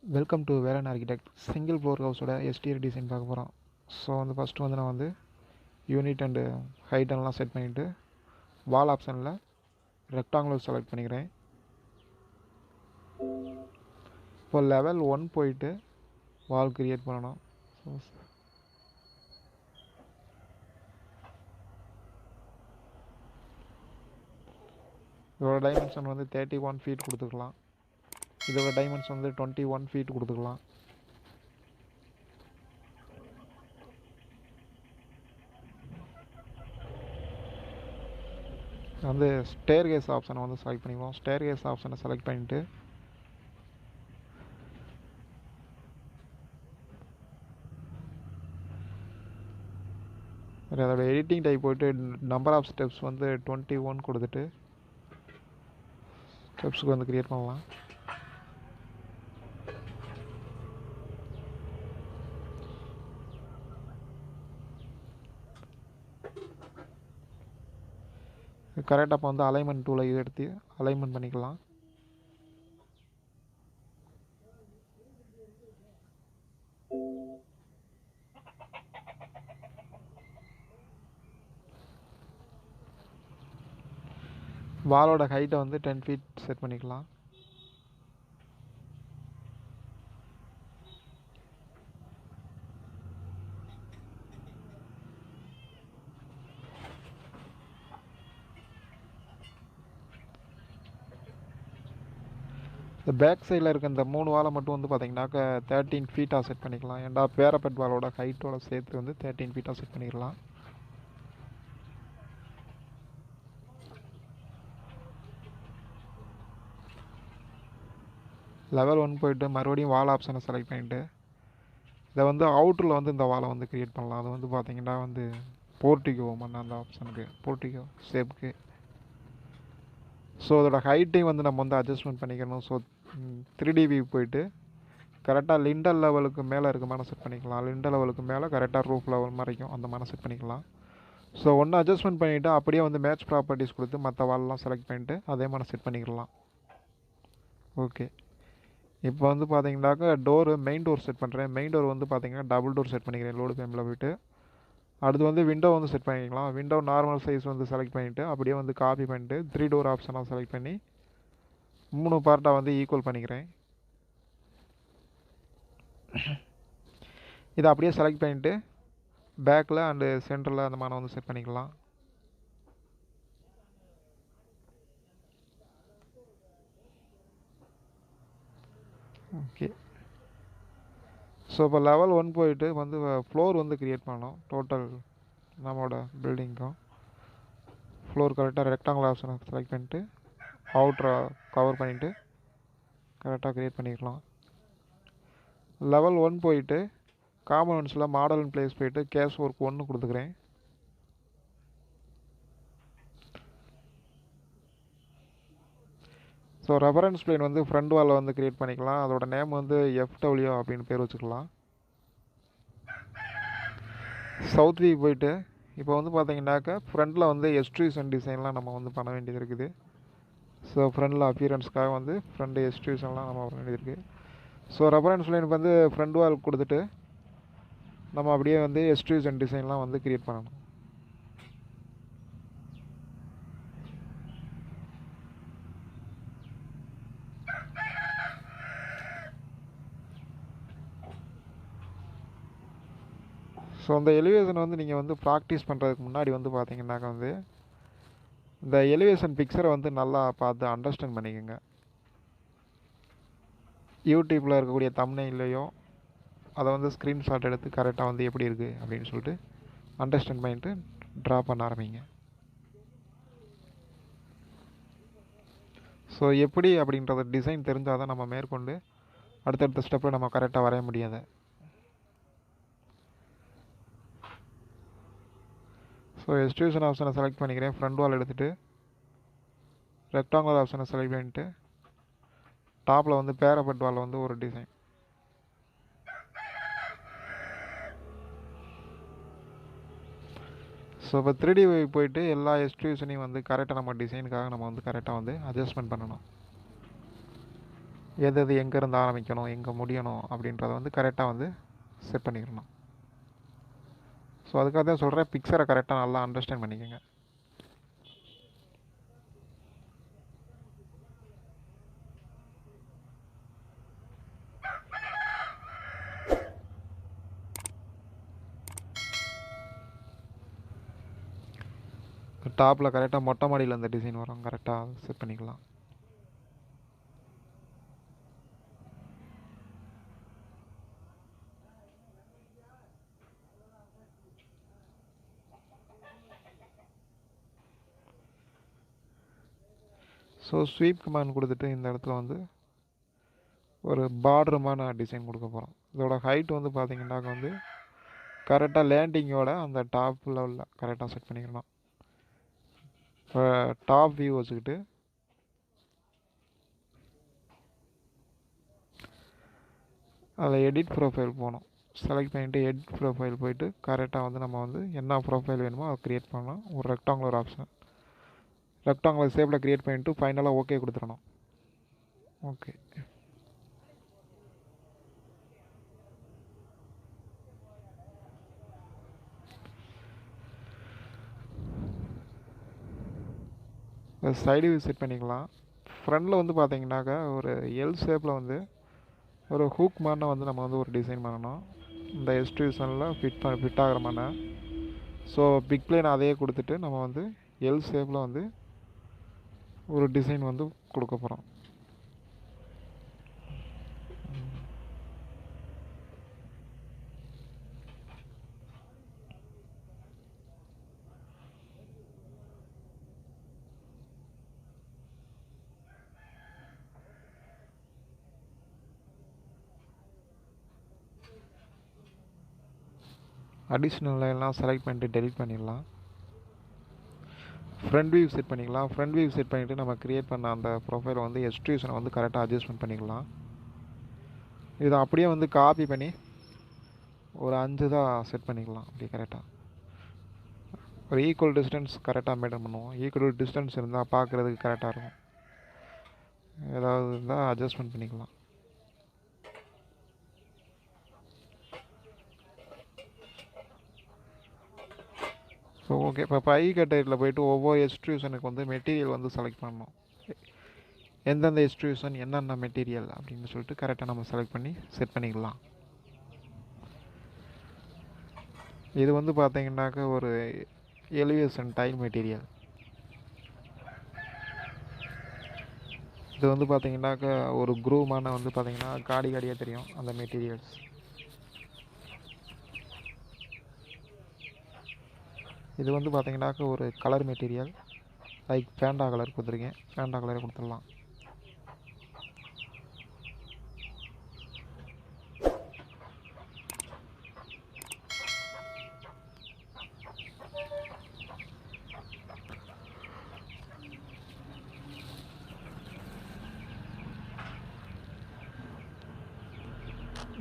Welcome to Velan architect. Single floor ஹவுஸோட எஸ்டிஆர் design பார்க்க போகிறோம். ஸோ ஃபஸ்ட்டு நான் யூனிட் அண்டு ஹைட் எல்லாம் செட் பண்ணிவிட்டு வால் ஆப்ஷனில் ரெக்டாங்குலர் செலக்ட் பண்ணிக்கிறேன். இப்போ லெவல் 1 போயிட்டு வால் க்ரியேட் பண்ணணும். இதோட டைமென்ஷன் 31 ஃபீட் கொடுத்துக்கலாம். இதோட டைமென்ஷன் 21 ஃபீட் கொடுத்துக்கலாம். ஸ்டேர் கேஸ் ஆப்ஷனை செலக்ட் பண்ணிக்குவோம். ஸ்டேர் கேஸ் ஆப்ஷனை செலக்ட் பண்ணிவிட்டு அதோட எடிட்டிங் டைப் போய்ட்டு நம்பர் ஆஃப் ஸ்டெப்ஸ் 21 கொடுத்துட்டு ஸ்டெப்ஸுக்கு க்ரியேட் பண்ணலாம். கரெக்டாக இப்போ அலைன்மெண்ட் டூலை எடுத்து அலைன்மெண்ட் பண்ணிக்கலாம். வாலோட ஹைட்டை 10 ஃபீட் செட் பண்ணிக்கலாம். இந்த பேக் சைடில் இருக்க இந்த 3 வாலை மட்டும் பார்த்தீங்கன்னாக்கா 13 ஃபீட்டாக செட் பண்ணிக்கலாம். ஏன்டா பேரப்பட் வாலோட ஹைட்டோட சேர்த்து 13 ஃபீட்டாக செட் பண்ணிக்கலாம். லெவல் 1 போய்ட்டு மறுபடியும் வால் ஆப்ஷனை செலக்ட் பண்ணிவிட்டு இதை அவுட்டரில் இந்த வாலை க்ரியேட் பண்ணலாம். அது பார்த்தீங்கன்னா போர்ட்டிகோ அந்த ஆப்ஷனுக்கு போர்ட்டிகோ ஷேப்புக்கு. ஸோ அதோட ஹைட்டையும் நம்ம அட்ஜஸ்ட்மெண்ட் பண்ணிக்கணும். ஸோ 3D வியூ போய்ட்டு கரெக்டாக லிண்டல் லெவலுக்கு மேலே இருக்க மாதிரி செட் பண்ணிக்கலாம். லிண்டல் லெவலுக்கு மேலே கரெக்டாக ரூஃப் லெவல் வரைக்கும் அந்த மாதிரி செட் பண்ணிக்கலாம். ஸோ ஒன்று அட்ஜஸ்ட்மெண்ட் பண்ணிவிட்டு அப்படியே மேட்ச் ப்ராப்பர்ட்டிஸ் கொடுத்து மற்ற வால்லாம் செலக்ட் பண்ணிவிட்டு அதே மாதிரி செட் பண்ணிக்கலாம். ஓகே, இப்போ பார்த்தீங்கன்னாக்கா டோரு மெயின் டோர் செட் பண்ணுறேன். மெயின் டோர் பார்த்தீங்கன்னா டபுள் டோர் செட் பண்ணிக்கிறேன். லோடு பேமில் போய்ட்டு அடுத்து விண்டோ செட் பண்ணிக்கலாம். விண்டோ நார்மல் சைஸ் செலக்ட் பண்ணிவிட்டு அப்படியே காப்பி பண்ணிட்டு 3 டோர் ஆப்ஷனாக செலக்ட் பண்ணி 3 பார்ட்டாக ஈக்குவல் பண்ணிக்கிறேன். இதை அப்படியே செலக்ட் பண்ணிவிட்டு பேக்கில் அண்டு சென்டரில் அந்த மாதிரி செட் பண்ணிக்கலாம். ஓகே, ஸோ இப்போ லெவல் 1 போயிட்டு ஃப்ளோர் க்ரியேட் பண்ணணும். டோட்டல் நம்மளோட பில்டிங்க்கும் ஃப்ளோர் கரெக்டாக ரெக்டாங்குலர் ஆப்ஷனை செலக்ட் பண்ணிட்டு அவுட்ரை கவர் பண்ணிவிட்டு கரெக்டாக க்ரியேட் பண்ணிக்கலாம். லெவல் 1 போயிட்டு காம்பனன்ட்ஸில் மாடல் அண்ட் பிளேஸ் போயிட்டு கேஸ் ஒர்க் 1 கொடுத்துக்கிறேன். ஸோ ரெஃபரன்ஸ் பிளேன் ஃப்ரண்ட் வாலில் க்ரியேட் பண்ணிக்கலாம். அதோட நேம் FW அப்படின்னு பேர் வச்சுக்கலாம். சவுத் வியூ போயிட்டு இப்போ பார்த்தீங்கன்னாக்கா ஃப்ரண்டில் எக்ஸ்ட்ரூஷன் டிசைன்லாம் நம்ம பண்ண வேண்டியது இருக்குது. ஸோ ஃப்ரண்டில் அப்பியரன்ஸ்க்காக ஃப்ரண்ட் எக்ஸ்ட்ரூஷன்லாம் நம்ம பண்ண வேண்டியது இருக்குது. ஸோ ரெஃபரன்ஸ் லைன் ஃப்ரண்ட் வால் கொடுத்துட்டு நம்ம அப்படியே எக்ஸ்ட்ரூஷன் டிசைன்லாம் க்ரியேட் பண்ணணும். ஸோ அந்த எலிவேஷனை நீங்கள் ப்ராக்டிஸ் பண்ணுறதுக்கு முன்னாடி பார்த்தீங்கன்னாக்கா இந்த எலிவேஷன் பிக்சரை நல்லா பார்த்து அண்டர்ஸ்டாண்ட் பண்ணிக்கோங்க. யூடியூப்பில் இருக்கக்கூடிய தம்ப்நெயிலையோ அதை ஸ்க்ரீன்ஷாட் எடுத்து கரெக்டாக எப்படி இருக்குது அப்படின்னு சொல்லிட்டு அண்டர்ஸ்டாண்ட் பண்ணிட்டு ட்ரா பண்ண ஆரம்பிங்க. ஸோ எப்படி அப்படின்றத டிசைன் தெரிஞ்சால் தான் நம்ம மேற்கொண்டு அடுத்தடுத்த ஸ்டெப்பில் நம்ம கரெக்டாக வரைய முடியாது. ஸோ எக்ஸ்ட்ரூஷன் ஆப்ஷனை செலக்ட் பண்ணிக்கிறேன். ஃப்ரண்ட் வால் எடுத்துகிட்டு ரெக்டாங்குலர் ஆப்ஷனை செலக்ட் பண்ணிவிட்டு டாப்பில் பேரப்பட் வால் ஒரு டிசைன். ஸோ இப்போ 3D போயிட்டு எல்லா எக்ஸ்ட்ரூஷனையும் கரெக்டாக நம்ம டிசைனுக்காக நம்ம கரெக்டாக அட்ஜஸ்ட்மெண்ட் பண்ணணும். எது எது எங்கேருந்து ஆரம்பிக்கணும் எங்கே முடியணும் அப்படின்றத வந்து கரெக்டாக வந்து செட் பண்ணிக்கணும். ஸோ அதுக்காக தான் சொல்கிறேன், பிக்சரை கரெக்டாக நல்லா அண்டர்ஸ்டாண்ட் பண்ணிக்கோங்க. டாப்பில் கரெக்டாக மொட்டை மாடியில் அந்த டிசைன் வரும், கரெக்டாக செட் பண்ணிக்கலாம். ஸோ ஸ்வீப் கமாண்ட் கொடுத்துட்டு இந்த இடத்துல வந்து ஒரு பார்டருமான டிசைன் கொடுக்க போகிறோம். இதோட ஹைட் வந்து பார்த்திங்கன்னாக்க வந்து கரெக்டாக லேண்டிங்கோட அந்த டாப் லெவலில் கரெக்டாக செட் பண்ணிக்கணும். இப்போ டாப் வியூ வச்சுக்கிட்டு அதில் எடிட் ப்ரொஃபைல் போகணும். செலக்ட் பண்ணிவிட்டு எடிட் ப்ரொஃபைல் போயிட்டு கரெக்டாக வந்து நம்ம வந்து என்ன ப்ரொஃபைல் வேணுமோ அதை க்ரியேட் பண்ணலாம். ஒரு ரெக்டாங்குலர் ஆப்ஷன், ரெக்டாங்குலர் ஷேப்பில் க்ரியேட் பண்ணிவிட்டு ஃபைனலாக ஓகே கொடுத்துடணும். ஓகே, சைடு வியூ செட் பண்ணிக்கலாம். ஃப்ரண்டில் வந்து பார்த்தீங்கன்னாக்கா ஒரு எல் ஷேப்பில் வந்து ஒரு ஹூக் மாதிரி வந்து நம்ம வந்து ஒரு டிசைன் பண்ணணும். இந்த எக்ஸ்ட்ரூஷனில் ஃபிட் ஆகிற மாதிரி. ஸோ பிக் பிளேன் அதையே கொடுத்துட்டு நம்ம வந்து எல் ஷேப்பில் வந்து ஒரு டிசைன் வந்து கொடுக்க போகிறோம். அடிஷ்னல் எல்லாம் செலக்ட் பண்ணிட்டு டெலிட் பண்ணிடலாம். ஃப்ரண்ட் வியூ செட் பண்ணிக்கலாம். ஃப்ரண்ட் வியூ செட் பண்ணிவிட்டு நம்ம க்ரியேட் பண்ண அந்த ப்ரொஃபைலை வந்து எக்ஸ்ட்ரூஷனை வந்து கரெக்டாக அட்ஜஸ்ட்மெண்ட் பண்ணிக்கலாம். இதை அப்படியே வந்து காப்பி பண்ணி ஒரு 5 தான் செட் பண்ணிக்கலாம். அப்படி கரெக்டாக ஒரு ஈக்குவல் டிஸ்டன்ஸ் கரெக்டாக மெயின்டைன் பண்ணுவோம். ஈக்குவல் டிஸ்டன்ஸ் இருந்தால் பார்க்குறதுக்கு கரெக்டாக இருக்கும். ஏதாவது இருந்தால் அட்ஜஸ்ட்மெண்ட் பண்ணிக்கலாம். ஸோ ஓகே, இப்போ பை கட்டையில் போய்ட்டு ஒவ்வொரு எக்ஸ்ட்ரூஷனுக்கு வந்து மெட்டீரியல் வந்து செலக்ட் பண்ணணும். எந்தெந்த எக்ஸ்ட்ரூஷன் என்னென்ன மெட்டீரியல் அப்படின்னு சொல்லிட்டு கரெக்டாக நம்ம செலக்ட் பண்ணி செட் பண்ணிக்கலாம். இது வந்து பார்த்தீங்கன்னாக்க ஒரு எலிவேஷன் டைல் மெட்டீரியல். இது வந்து பார்த்தீங்கன்னாக்க ஒரு குரூமான வந்து பார்த்தீங்கன்னா காடியாக தெரியும் அந்த மெட்டீரியல்ஸ். இது வந்து பார்த்தீங்கன்னாக்க ஒரு colour material, like Fanta colour கொடுத்துருக்கேன். ஃபேண்டா கலரை கொடுத்துடலாம்.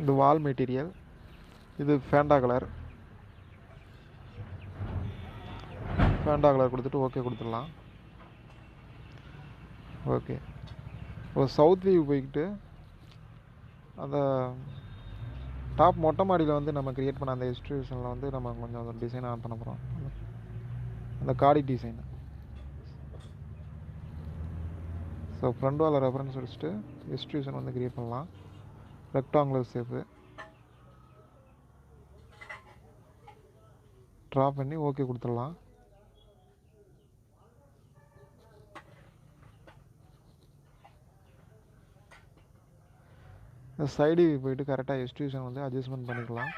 இது வால் மெட்டீரியல், இது ஃபேண்டா கலர். ஃபேண்டா கலர் கொடுத்துட்டு ஓகே கொடுத்துடலாம். ஓகே, ஒரு சவுத் வியூ போய்கிட்டு அந்த டாப் மொட்டை மாடியில் வந்து நம்ம க்ரியேட் பண்ண அந்த எக்ஸ்ட்ரூஷனில் வந்து நம்ம கொஞ்சம் அந்த டிசைன் ஆன் பண்ண போகிறோம். அந்த காடி டிசைன். ஸோ ஃப்ரண்ட் வால் ரெஃபரன்ஸ் வச்சுட்டு எக்ஸ்ட்ரூஷன் வந்து க்ரியேட் பண்ணலாம். ரெக்டாங்குலர் ஷேப்பு ட்ரா பண்ணி ஓகே கொடுத்துடலாம். சைடு போய்ட்டு கரெக்டாக எக்ஸ்ட்ரூஷன் வந்து அட்ஜஸ்ட்மெண்ட் பண்ணிக்கலாம்.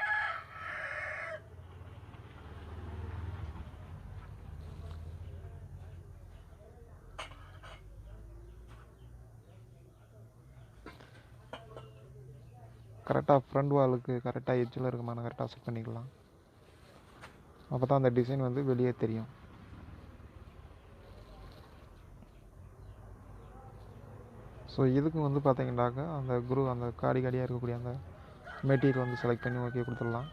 கரெக்டாக ஃப்ரண்ட் வாலுக்கு கரெக்டாக எட்ஜில் இருக்குமான கரெக்டாக செட் பண்ணிக்கலாம். அப்போ தான் அந்த டிசைன் வந்து வெளியே தெரியும். ஸோ இதுக்கு வந்து பார்த்தீங்கன்னாக்கா அந்த அந்த காடியாக இருக்கக்கூடிய அந்த மெட்டீரியல் வந்து செலக்ட் பண்ணி ஓகே கொடுத்துடலாம்.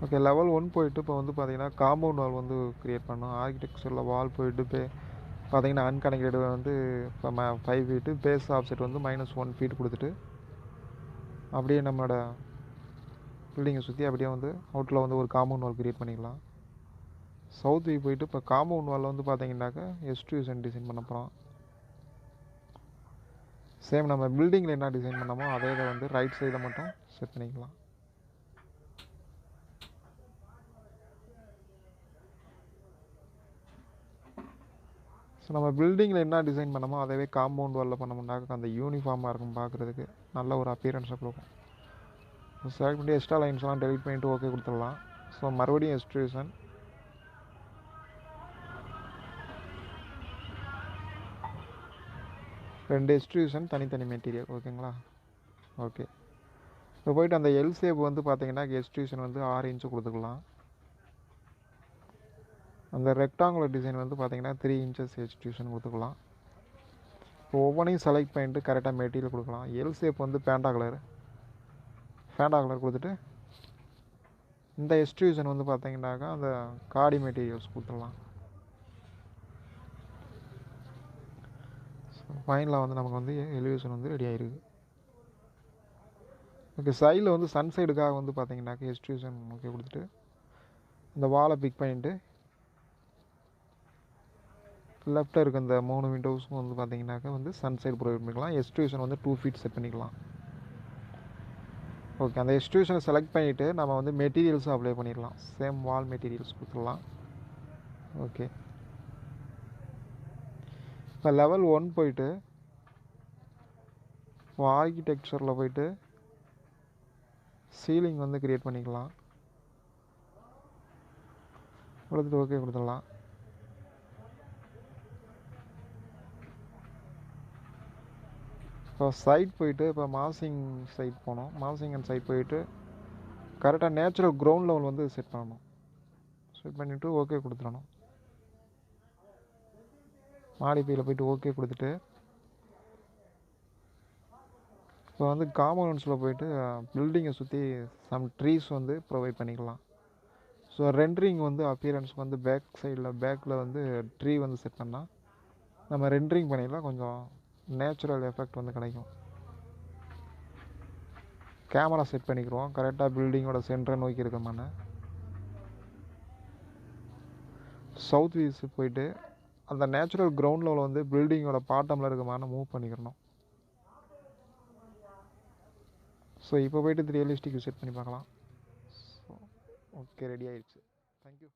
ஓகே, லெவல் 1 போயிட்டு இப்போ வந்து பார்த்தீங்கன்னா காம்பவுண்ட் வால் வந்து க்ரியேட் பண்ணோம். ஆர்கிடெக்சரில் வால் போயிட்டு பார்த்தீங்கன்னா அன்கனெக்டட் வந்து இப்போ 5 ஃபீட்டு, பேஸ் ஆஃப்செட் வந்து -1 ஃபீட் கொடுத்துட்டு அப்படியே நம்மளோட பில்டிங்கை சுற்றி அப்படியே வந்து அவுட்டில் வந்து ஒரு காம்பவுண்ட் வால் க்ரியேட் பண்ணிக்கலாம். சவுத் வியூ போயிட்டு இப்போ காம்பவுண்ட் வால் வந்து பார்த்தீங்கன்னாக்கா எஸ்டியூஷன் டிசைன் பண்ண போகிறோம். சேம் நம்ம பில்டிங்கில் என்ன டிசைன் பண்ணமோ அதே இதை வந்து ரைட் சைடை மட்டும் செட் பண்ணிக்கலாம். ஸோ நம்ம பில்டிங்கில் என்ன டிசைன் பண்ணமோ அதே காம்பவுண்ட் வாலில் பண்ணோம்னாக்க அந்த யூனிஃபார்மாக இருக்கும் பார்க்குறதுக்கு, நல்ல ஒரு அப்பியரன்ஸை கொடுக்கும். செலக்ட் பண்ணி எக்ஸ்ட்ரா லைன்ஸ்லாம் டெலிட் பண்ணிவிட்டு ஓகே கொடுத்துடலாம். ஸோ மறுபடியும் எக்ஸ்ட்ரூஷன், ரெண்டு எக்ஸ்ட்ரூஷன் தனித்தனி மெட்டீரியல். ஓகேங்களா? ஓகே. இப்போ போய்ட்டு அந்த எல் ஷேப் வந்து பார்த்தீங்கன்னா எக்ஸ்ட்ரூஷன் வந்து 6 இன்ச்சு கொடுத்துக்கலாம். அந்த ரெக்டாங்குலர் டிசைன் வந்து பார்த்தீங்கன்னா 3 இன்ச்சஸ் எக்ஸ்ட்ரூஷன் கொடுத்துக்கலாம். இப்போ ஒவ்வொன்றையும் செலக்ட் பண்ணிட்டு கரெக்டாக மெட்டீரியல் கொடுக்கலாம். எல் ஷேப் வந்து பேண்டா கலர் கொடுத்துட்டு இந்த எக்ஸ்ட்ரூஷன் வந்து பார்த்தீங்கன்னாக்கா அந்த காடி மெட்டீரியல்ஸ் கொடுத்துடலாம். ஃபைனலாக வந்து நமக்கு வந்து எலிவேஷன் வந்து ரெடி ஆகிருக்கு. ஓகே, சைடில் வந்து சன் சைடுக்காக வந்து பார்த்தீங்கன்னாக்கா எக்ஸ்ட்ரூஷன் ஓகே கொடுத்துட்டு இந்த வாலை பிக் பண்ணிட்டு லெஃப்ட்டில் இருக்க இந்த 3 விண்டோஸும் வந்து பார்த்தீங்கன்னாக்கா வந்து சன் சைடு ப்ரொவைட் பண்ணிக்கலாம். எக்ஸ்ட்ரூஷன் வந்து 2 ஃபீட் செட் பண்ணிக்கலாம். ஓகே, அந்த எக்ஸ்ட்ரூஷனை செலக்ட் பண்ணிவிட்டு நம்ம வந்து மெட்டீரியல்ஸும் அப்ளை பண்ணிடலாம். சேம் வால் மெட்டீரியல்ஸ் கொடுத்துடலாம். ஓகே, இப்போ லெவல் 1 போயிட்டு ஆர்கிடெக்சரில் போயிட்டு சீலிங் வந்து க்ரியேட் பண்ணிக்கலாம். கொடுத்துட்டு ஓகே கொடுத்துடலாம். இப்போ சைட் போயிட்டு இப்போ மாசிங் சைட் போனோம். மாசிங் அண்ட் சைட் போயிட்டு கரெக்டாக நேச்சுரல் கிரவுண்ட் லெவல் வந்து செட் பண்ணணும். செட் பண்ணிவிட்டு ஓகே கொடுத்துடணும். மாடிஃபைல போயிட்டு ஓகே கொடுத்துட்டு இப்போ வந்து காம்பவுண்ட்ஸில் போயிட்டு பில்டிங்கை சுற்றி சம் ட்ரீஸ் வந்து ப்ரொவைட் பண்ணிக்கலாம். ஸோ ரெண்டரிங் வந்து அப்பியரன்ஸ்க்கு வந்து பேக்கில் வந்து ட்ரீ வந்து செட் பண்ணால் நம்ம ரெண்டரிங் பண்ணிடலாம். கொஞ்சம் நேச்சுரல் எஃபெக்ட் வந்து கிடைக்கும். கேமரா செட் பண்ணிக்கிறோம் கரெக்டாக பில்டிங்கோட சென்டரை நோக்கி இருக்கமான. சவுத் வீஸ் போயிட்டு அந்த நேச்சுரல் கிரவுண்ட் லெவலில் வந்து பில்டிங்கோட பாட்டமில் இருக்கமான மூவ் பண்ணிக்கிறணும். ஸோ இப்போ போய்ட்டு ரியலிஸ்டிக் செட் பண்ணி பார்க்கலாம். ஸோ ஓகே, ரெடி ஆயிடுச்சு. தேங்க்யூ.